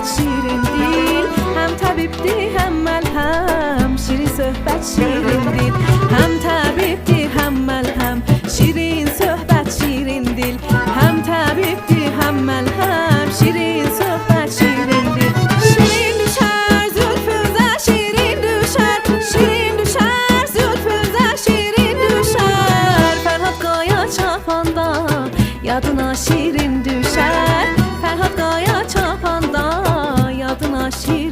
söhbət şirin dil. Həm təbibdir, həm məlhəm, şirin söhbət şirin dil. Həm təbibdir, həm məlhəm, şirin söhbət şirin dil. Həm təbibdir, həm məlhəm, şirin söhbət şirin dil. Şirin düşər zülfünüzə, şirin düşər, şirin düşər zülfünüzə, şirin düşər. Fərhad Qaya çapanda yadına şirin düşər. Fərhad Qaya çapanda yadına şirin